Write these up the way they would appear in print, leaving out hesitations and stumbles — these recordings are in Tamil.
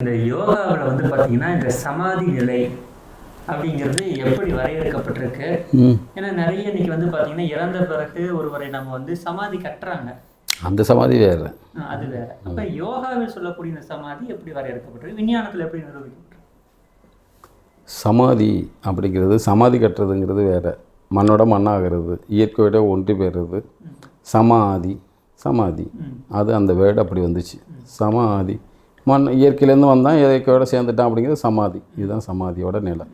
இந்த யோகாவில் வந்து பார்த்தீங்கன்னா இந்த சமாதி நிலை அப்படிங்கிறது எப்படி வரையறுக்கப்பட்டிருக்கு? ஏன்னா நிறைய இன்னைக்கு வந்து பார்த்தீங்கன்னா இறந்த பிறகு ஒருவரை நம்ம வந்து சமாதி கட்டுறாங்க. அந்த சமாதி வேறு, அது வேற. அப்போ யோகாவில் சொல்லக்கூடிய இந்த சமாதி எப்படி வரையறுக்கப்பட்டிருக்கு, விஞ்ஞானத்தில் எப்படி நிரூபிக்கப்பட்டிருக்கு? சமாதி அப்படிங்கிறது, சமாதி கட்டுறதுங்கிறது வேறு. மண்ணோட மண்ணாகிறது, இயற்கையோட ஒன்றி போயிடுறது. சமாதி சமாதி அது அந்த வேர்டு அப்படி வந்துச்சு. சமாதி மண் இயற்கையிலேருந்து வந்தால் இயற்கையோட சேர்ந்துட்டான் அப்படிங்கிறது சமாதி. இதுதான் சமாதியோட நிலை.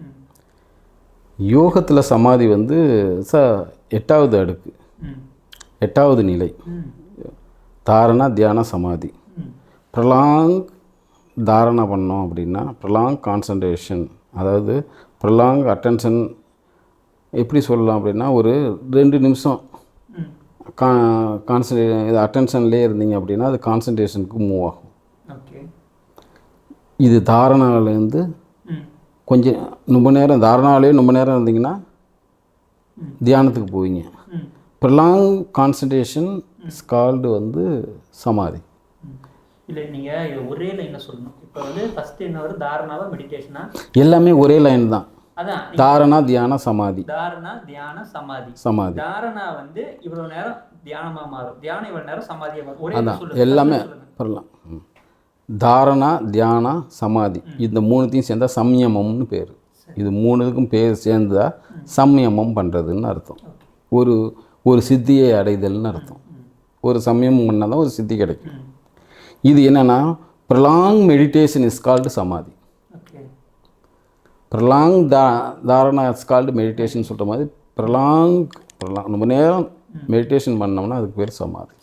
யோகத்தில் சமாதி வந்து 8வது அடுக்கு, 8வது நிலை. தாரணா தியான சமாதி. ப்ரலாங் தாரணா பண்ணோம் அப்படின்னா ப்ரலாங் கான்சன்ட்ரேஷன், அதாவது ப்ரலாங் அட்டென்ஷன். எப்படி சொல்லலாம் அப்படின்னா ஒரு 2 நிமிஷம் இது அட்டென்ஷன்லேயே இருந்தீங்க அப்படின்னா அது கான்சன்ட்ரேஷனுக்கு மூவ் ஆகும். இது தாரணாலேருந்து கொஞ்சம் ரொம்ப நேரம், தாரணாலே ரொம்ப நேரம் இருந்தீங்கன்னா தியானத்துக்கு போவீங்க. ப்ரலாங் கான்சன்ட்ரேஷன் ஸ்கால்டு வந்து சமாதி. இல்லை நீங்கள் இது ஒரே லைனில் சொல்லணும். இப்போ வந்து ஃபஸ்ட்டு என்ன வரும், தாரணாவா மெடிடேஷனா? எல்லாமே ஒரே லைன் தான். அதான் தாரணா தியான சமாதி. தாரணா தியான சமாதி. சமாதி தாரணா வந்து இவ்வளோ நேரம் தியானமாக மாறும், தியானம் இவ்வளோ நேரம் சமாதியாக மாறும். ஒரே அதான் எல்லாமே ப்ரலாங். தாரணா தியானா சமாதி இந்த 3த்தையும் சேர்ந்தா சம்யமம்னு பேர். இது 3க்கும் பேர் சேர்ந்தா சம்யமம் பண்ணுறதுன்னு அர்த்தம். ஒரு சித்தியை அடைதல்னு அர்த்தம். ஒரு சமயமம் பண்ணால் தான் ஒரு சித்தி கிடைக்கும். இது என்னென்னா ப்ரலாங் மெடிடேஷன் இஸ் கால்டு சமாதி. ப்ரலாங் தாரணா இஸ் கால்டு மெடிடேஷன் சொல்கிற மாதிரி ப்ரலாங் ரொம்ப நேரம் மெடிடேஷன் பண்ணோம்னா அதுக்கு பேர் சமாதி.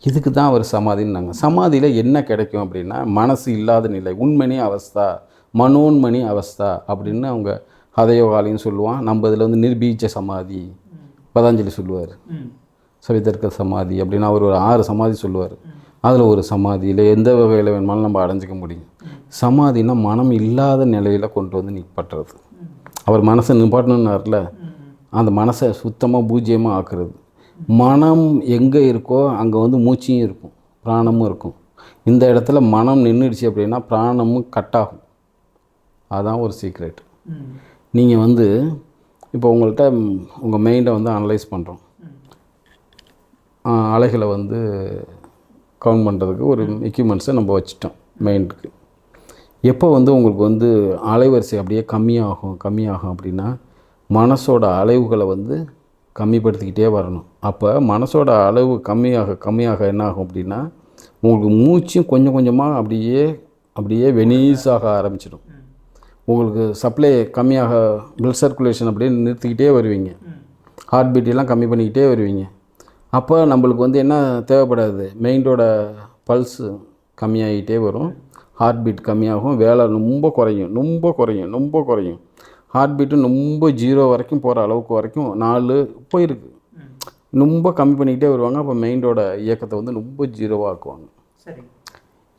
இதுக்கு தான் அவர் சமாதின்னாங்க. சமாதியில் என்ன கிடைக்கும் அப்படின்னா மனசு இல்லாத நிலை, உண்மணி அவஸ்தா, மனோன்மணி அவஸ்தா அப்படின்னு அவங்க ஹதயோகாலின்னு சொல்லுவான். நம்ம இதில் வந்து நிர்பீஜ சமாதி பதாஞ்சலி சொல்லுவார். சவிதர்க்க சமாதி அப்படின்னு அவர் ஒரு 6 சமாதி சொல்லுவார். அதில் ஒரு சமாதியில் எந்த வகையில் வேணுமாலும் நம்ம அடைஞ்சிக்க முடியும். சமாதினா மனம் இல்லாத நிலையில் கொண்டு வந்து நிப்பாட்டுறது. அவர் மனசை நிப்பாட்டணுன்னார்ல, அந்த மனசை சுத்தமாக பூஜ்ஜியமாக ஆக்குறது. மனம் எங்கே இருக்கோ அங்கே வந்து மூச்சியும் இருக்கும், பிராணமும் இருக்கும். இந்த இடத்துல மனம் நின்றுடுச்சு அப்படின்னா பிராணமும் கட் ஆகும். அதுதான் ஒரு சீக்ரெட். நீங்கள் வந்து இப்போ உங்கள்கிட்ட உங்கள் மைண்டை வந்து அனலைஸ் பண்ணுறோம், அலைகளை வந்து கவுண்ட் பண்ணுறதுக்கு ஒரு எக்யூப்மெண்ட்ஸை நம்ம வச்சுட்டோம் மைண்டுக்கு. எப்போ வந்து உங்களுக்கு வந்து அலைவரிசை அப்படியே கம்மியாகும் அப்படின்னா மனசோட அலைவுகளை வந்து கம்மிப்படுத்திக்கிட்டே வரணும். அப்போ மனசோட அளவு கம்மியாக என்ன ஆகும் அப்படின்னா உங்களுக்கு மூச்சும் கொஞ்சம் கொஞ்சமாக அப்படியே வெனீஸாக ஆரம்பிச்சிடும். உங்களுக்கு சப்ளை கம்மியாக, பிளட் சர்க்குலேஷன் அப்படியே நிறுத்திக்கிட்டே வருவீங்க, ஹார்ட் பீட்டெல்லாம் கம்மி பண்ணிக்கிட்டே வருவீங்க. அப்போ நம்மளுக்கு வந்து என்ன தேவைப்படாது, மைண்டோட பல்ஸு கம்மியாகிட்டே வரும், ஹார்ட் பீட் கம்மியாகும், வேலை ரொம்ப குறையும். ஹார்ட் பீட்டு ரொம்ப 0 வரைக்கும் போகிற அளவுக்கு வரைக்கும் 4 போயிருக்கு. ரொம்ப கம்மி பண்ணிக்கிட்டே வருவாங்க. அப்போ மைண்டோட இயக்கத்தை வந்து ரொம்ப 0வாக ஆக்குவாங்க.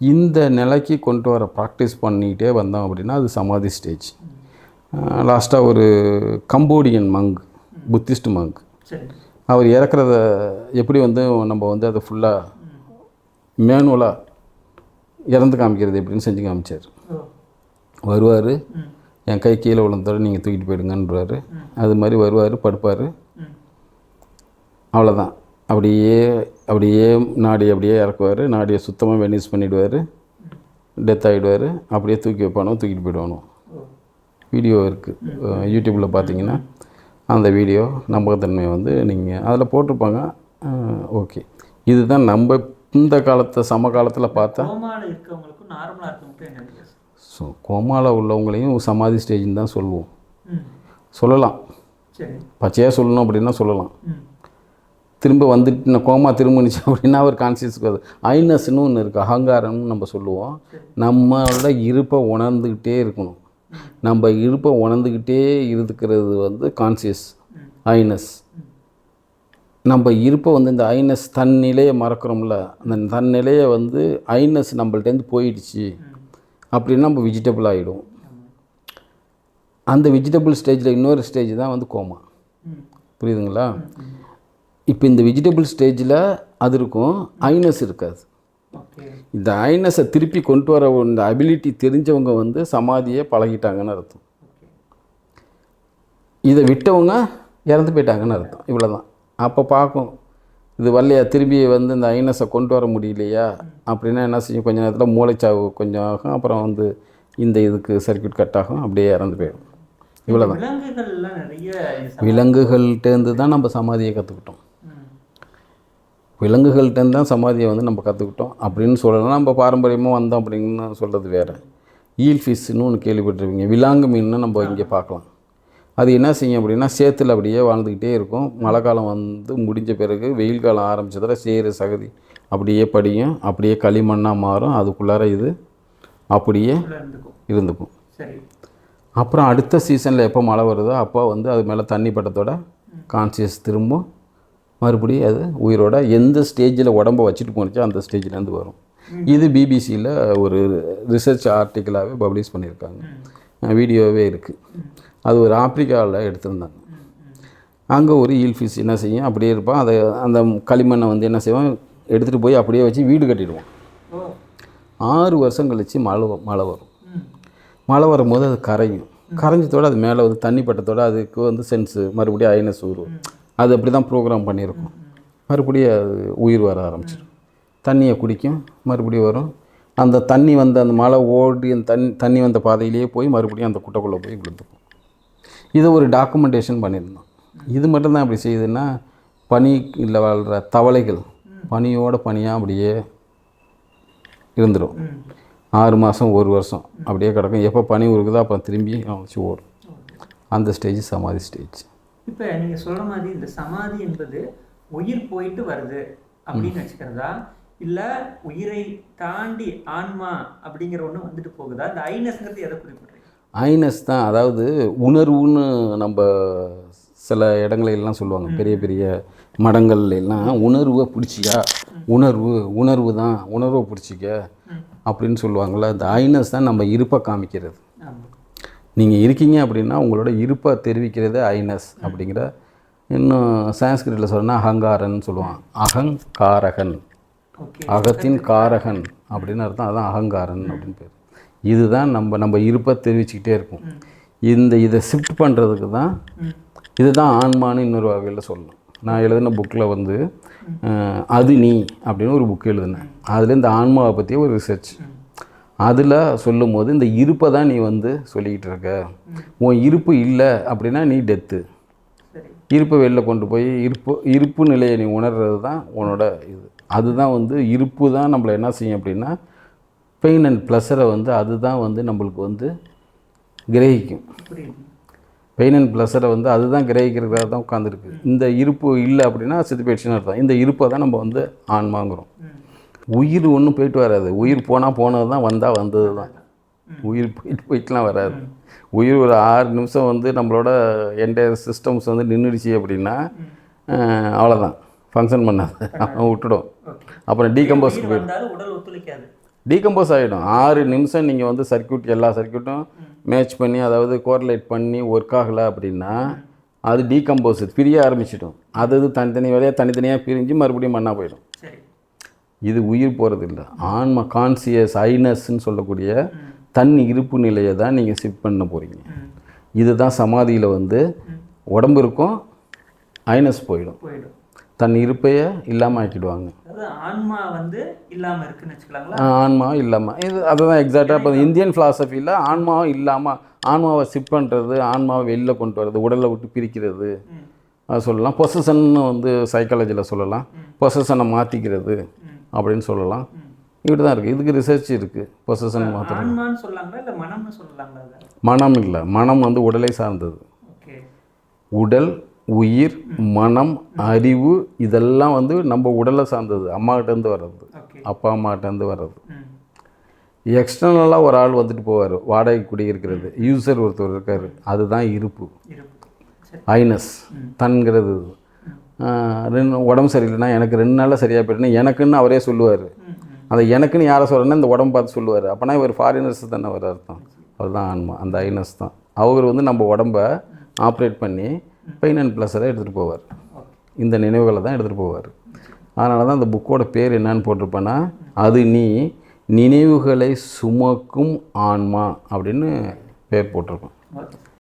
இந்த நிலைக்கு கொண்டு வர ப்ராக்டிஸ் பண்ணிக்கிட்டே வந்தோம் அப்படின்னா அது சமாதி ஸ்டேஜ். லாஸ்ட்டாக ஒரு கம்போடியன் மங்க், புத்திஸ்ட் மங்க், அவர் இறக்குறத எப்படி வந்து நம்ம வந்து அதை ஃபுல்லாக மேனுவலாக இறந்து காமிக்கிறது எப்படின்னு செஞ்சு காமிச்சார். வருவார், என் கை கீழே விழுந்தோட நீங்கள் தூக்கிட்டு போயிடுங்கன்றாரு. அது மாதிரி வருவார், படுப்பார், அவ்வளோதான். அப்படியே நாடி அப்படியே இறக்குவார், நாடியை சுத்தமாக வெனிஸ் பண்ணிவிடுவார், டெத் ஆகிடுவார். அப்படியே தூக்கி வைப்பானோ தூக்கிட்டு போயிடுவானோ. வீடியோ இருக்குது யூடியூப்பில் பார்த்தீங்கன்னா அந்த வீடியோ நம்பகத்தன்மை வந்து நீங்கள் அதில் போட்டிருப்பாங்க. ஓகே, இதுதான் நம்ம இந்த சமகாலத்தில் பார்த்தா. ஸோ கோமாவில் உள்ளவங்களையும் சமாதி ஸ்டேஜின்னு தான் சொல்லலாம். பச்சையாக சொல்லணும் அப்படின்னா சொல்லலாம். திரும்ப வந்துட்டு கோமா திரும்பிச்சு அப்படின்னா அவர் கான்சியஸ்க்கு அது ஐனஸ்ன்னு ஒன்று இருக்குது, அகங்காரம்னு நம்ம சொல்லுவோம். நம்மளோட இருப்பை உணர்ந்துக்கிட்டே இருக்கணும். நம்ம இருப்பை உணர்ந்துக்கிட்டே இருக்கிறது வந்து கான்சியஸ் ஐனஸ். நம்ம இருப்பை வந்து இந்த ஐனஸ் தன்னிலையை மறக்கிறோம்ல, அந்த தன்னிலையை வந்து ஐனஸ் நம்மள்டேருந்து போயிடுச்சு அப்படின்னா நம்ம வெஜிடபிள் ஆகிடும். அந்த வெஜிடபிள் ஸ்டேஜில் இன்னொரு ஸ்டேஜ் தான் வந்து கோமா. புரியுதுங்களா? இப்போ இந்த வெஜிடபிள் ஸ்டேஜில் அது இருக்கும், ஐனஸ் இருக்காது. ஓகே. இந்த ஐனஸை திருப்பி கொண்டு வர இந்த அபிலிட்டி தெரிஞ்சவங்க வந்து சமாதியை பழகிட்டாங்கன்னு அர்த்தம். இதை விட்டவங்க இறந்து போயிட்டாங்கன்னு அர்த்தம். இவ்வளோ தான். அப்போ பார்க்கும் இது வரலையா, திரும்பி வந்து இந்த ஐனஸை கொண்டு வர முடியலையா அப்படின்னா என்ன செய்யும், கொஞ்சம் நேரத்தில் மூளைச்சாவு கொஞ்சம் ஆகும், அப்புறம் வந்து இந்த இதுக்கு சர்க்யூட் கட் ஆகும், அப்படியே இறந்து போயிடும். இவ்வளோ தான். விலங்குகள்லாம் நிறைய விலங்குகள்கிட்டேருந்து தான் நம்ம சமாதியை கற்றுக்கிட்டோம். விலங்குகள்கிட்டேருந்து தான் சமாதியை வந்து நம்ம கற்றுக்கிட்டோம் அப்படின்னு சொல்லலாம். நம்ம பாரம்பரியமாக வந்தோம் அப்படின்னு சொல்கிறது வேறு. ஈல் ஃபிஷ்னு ஒன்று கேள்விப்பட்டிருப்பீங்க. விலாங்கு மீன்னு நம்ம இங்கே பார்க்கலாம். அது என்ன செய்யும் அப்படின்னா சேத்துல அப்படியே வாழ்ந்துக்கிட்டே இருக்கும். மழை காலம் வந்து முடிஞ்ச பிறகு வெயில் காலம் ஆரம்பித்ததில் சேறு சகதி அப்படியே படியும், அப்படியே களிமண்ணாக மாறும். அதுக்குள்ளார இது அப்படியே இருந்துக்கும். சரி. அப்புறம் அடுத்த சீசனில் எப்போ மழை வருதோ அப்போ வந்து அது மேலே தண்ணி பட்டத்தோட கான்சியஸ் திரும்பும், மறுபடியும் அது உயிரோட எந்த ஸ்டேஜில் உடம்பை வச்சுட்டு போனுச்சோ அந்த ஸ்டேஜ்லேருந்து வரும். இது பிபிசியில் ஒரு ரிசர்ச் ஆர்டிக்கலாகவே பப்ளிஷ் பண்ணியிருக்காங்க, வீடியோவே இருக்குது. அது ஒரு ஆப்பிரிக்காவில் எடுத்திருந்தாங்க. அங்கே ஒரு ஈல் ஃபிஷ் என்ன செய்யும், அப்படியே இருப்பான். அதை அந்த களிமண்ணை வந்து என்ன செய்வோம், எடுத்துகிட்டு போய் அப்படியே வச்சு வீடு கட்டிடுவோம். 6 வருஷம் கழித்து மழை வரும். மழை வரும்போது அது கரையும். கரைஞ்சதோடு அது மேலே வந்து தண்ணி பட்டத்தோடு அதுக்கு வந்து சென்ஸு மறுபடியும் ஐனஸ் உருவும். அது அப்படி தான் ப்ரோக்ராம் பண்ணியிருக்கும். மறுபடியும் அது உயிர் வர ஆரம்பிச்சிடும். தண்ணியை குடிக்கும், மறுபடியும் வரும். அந்த தண்ணி வந்து அந்த மழை ஓடி அந்த தண்ணி வந்த பாதையிலேயே போய் மறுபடியும் அந்த குட்டைக்குள்ளே போய் விழுந்துக்கும். இது ஒரு டாக்குமெண்டேஷன் பண்ணியிருந்தோம். இது மட்டும்தான் அப்படி செய்யுதுன்னா, பனியில் வாழ்கிற தவளைகள் பனியோட பனியாக அப்படியே இருந்துடும். 6 மாதம் 1 வருஷம் அப்படியே கிடக்கும். எப்போ பனி உருகுதோ அப்புறம் திரும்பி வச்சு ஓடும். அந்த ஸ்டேஜ் சமாதி ஸ்டேஜ். இப்போ நீங்கள் சொல்கிற மாதிரி இந்த சமாதி என்பது உயிர் போயிட்டு வருது அப்படின்னு வச்சுக்கிறதா, இல்லை உயிரை தாண்டி ஆன்மா அப்படிங்கிற ஒன்று வந்துட்டு போகுதா? இந்த ஐனஸ்ங்கிறது எதை குறிப்பிட்றீங்க? ஐனஸ் தான், அதாவது உணர்வுன்னு நம்ம சில இடங்களெல்லாம் சொல்லுவாங்க. பெரிய பெரிய மடங்கள்லாம் உணர்வை பிடிச்சிக்கா, உணர்வு தான், உணர்வை பிடிச்சிக்க அப்படின்னு சொல்லுவாங்கள்ல. இந்த ஐனஸ் தான் நம்ம இருப்பை காமிக்கிறது. நீங்கள் இருக்கீங்க அப்படின்னா உங்களோட இருப்பை தெரிவிக்கிறது ஐனஸ் அப்படிங்கிற. இன்னும் சான்ஸ்கிரிட்டில் சொல்லணும்னா அகங்காரன்னு சொல்லுவான். அகங்காரகன், அகத்தின் காரகன் அப்படின்னு அர்த்தம். அதுதான் அகங்காரன் அப்படின்னு பேர். இதுதான் நம்ம இருப்பை தெரிவிச்சுக்கிட்டே இருக்கும். இதை ஷிஃப்ட் பண்ணுறதுக்கு தான் இதுதான் ஆன்மான்னு இன்னொரு வகையில் சொல்லணும். நான் எழுதின புக்கில் வந்து அது நீ அப்படின்னு ஒரு புக் எழுதினேன். அதில் இந்த ஆன்மாவை பற்றிய ஒரு ரிசர்ச். அதில் சொல்லும் போது இந்த இருப்பை தான் நீ வந்து சொல்லிக்கிட்டு இருக்க. உன் இருப்பு இல்லை அப்படின்னா நீ டெத்து. இருப்பை வெளில கொண்டு போய் இருப்பு நிலையை நீ உணர்றது தான் உன்னோட இது. அதுதான் வந்து இருப்பு தான் நம்மளை என்ன செய்யும் அப்படின்னா பெயின் அண்ட் ப்ளஸரை வந்து அதுதான் வந்து நம்மளுக்கு வந்து கிரகிக்கும். பெயின் அண்ட் ப்ளஸரை வந்து அதுதான் கிரகிக்கிறதுக்காக தான் உட்காந்துருக்கு. இந்த இருப்பு இல்லை அப்படின்னா செத்து போயிடுச்சுன்னு அர்த்தம். இந்த இருப்பை தான் நம்ம வந்து ஆன்மாங்கிறோம். உயிர் ஒன்றும் போயிட்டு வராது. உயிர் போனது தான், வந்தது தான். உயிர் போயிட்டுலாம் வராது. உயிர் ஒரு 6 நிமிஷம் வந்து நம்மளோட என்டையர் சிஸ்டம்ஸ் வந்து நின்றுடுச்சு அப்படின்னா அவ்வளோதான், ஃபங்க்ஷன் பண்ணாது, விட்டுடும். அப்புறம் டீகம்போஸ்க்கு போயிடும், டீகம்போஸ் ஆகிடும். 6 நிமிஷம் நீங்கள் வந்து எல்லா சர்க்யூட்டும் மேட்ச் பண்ணி, அதாவது கோரிலேட் பண்ணி ஒர்க் ஆகலை அப்படின்னா அது டீகம்போஸ் பிரிய ஆரம்பிச்சிடும். அது தனித்தனி வேலையாக தனித்தனியாக பிரிஞ்சு மறுபடியும் மண்ணாக போயிடும். இது உயிர் போகிறது இல்லை. ஆன்மா கான்சியஸ் ஐனஸ்ன்னு சொல்லக்கூடிய தன் இருப்பு நிலையை தான் நீங்கள் ஷிஃப்ட் பண்ண போகிறீங்க. இதுதான் சமாதியில் வந்து உடம்பு இருக்கும், ஐனஸ் போயிடும், தன் இருப்பையை இல்லாமல் ஆக்கிடுவாங்க. ஆன்மா வந்து இல்லாமல் இருக்குன்னு வச்சுக்கலாங்களா? ஆன்மா இல்லாமல் இது அதுதான் எக்ஸாக்டாக. இப்போ இந்தியன் ஃபிலாசபியில் ஆன்மாவும் இல்லாமல், ஆன்மாவை ஷிஃப்ட் பண்ணுறது, ஆன்மாவை வெளியில் கொண்டு வர்றது, உடலை விட்டு பிரிக்கிறது அது சொல்லலாம். பொசஷன்னு வந்து சைக்காலஜியில் சொல்லலாம். பொசஷனை மாற்றிக்கிறது அப்படின்னு சொல்லலாம். இப்படி தான் இருக்குது. இதுக்கு ரிசர்ச் இருக்குது. பொசஷன் மாற்றுறது. மனம் இல்லை, மனம் வந்து உடலை சார்ந்தது. உடல், உயிர், மனம், அறிவு இதெல்லாம் வந்து நம்ம உடலை சார்ந்தது. அம்மாகிட்டேருந்து வர்றது, அப்பா அம்மாகிட்டேருந்து வர்றது. எக்ஸ்டர்னலாக ஒரு ஆள் வந்துட்டு போவார், வாடகை குடியிருக்கிறது, யூசர் ஒருத்தர் இருக்கார், அதுதான் இருப்பு, ஐனஸ் தன்கிறது. உடம்பு சரியில்லைன்னா எனக்கு 2 நாளில் சரியாக போயிட்டுனா எனக்குன்னு அவரே சொல்லுவார். அந்த எனக்குன்னு யாரை சொல்கிறேன்னா இந்த உடம்பு பார்த்து சொல்லுவார். அப்போனா இவர் ஃபாரினர்ஸ் தானே வர அர்த்தம். அதுதான் ஆன்மா, அந்த ஐனஸ் தான். அவர் வந்து நம்ம உடம்பை ஆப்ரேட் பண்ணி பெயின் அண்ட் ப்ளஸரை எடுத்துகிட்டு போவார். இந்த நினைவுகளை தான் எடுத்துகிட்டு போவார். அதனால தான் அந்த புக்கோட பேர் என்னன்னு போட்டிருப்பேன்னா, அது நீ நினைவுகளை சுமக்கும் ஆன்மா அப்படின்னு பேர் போட்டிருக்கோம். ஓகே.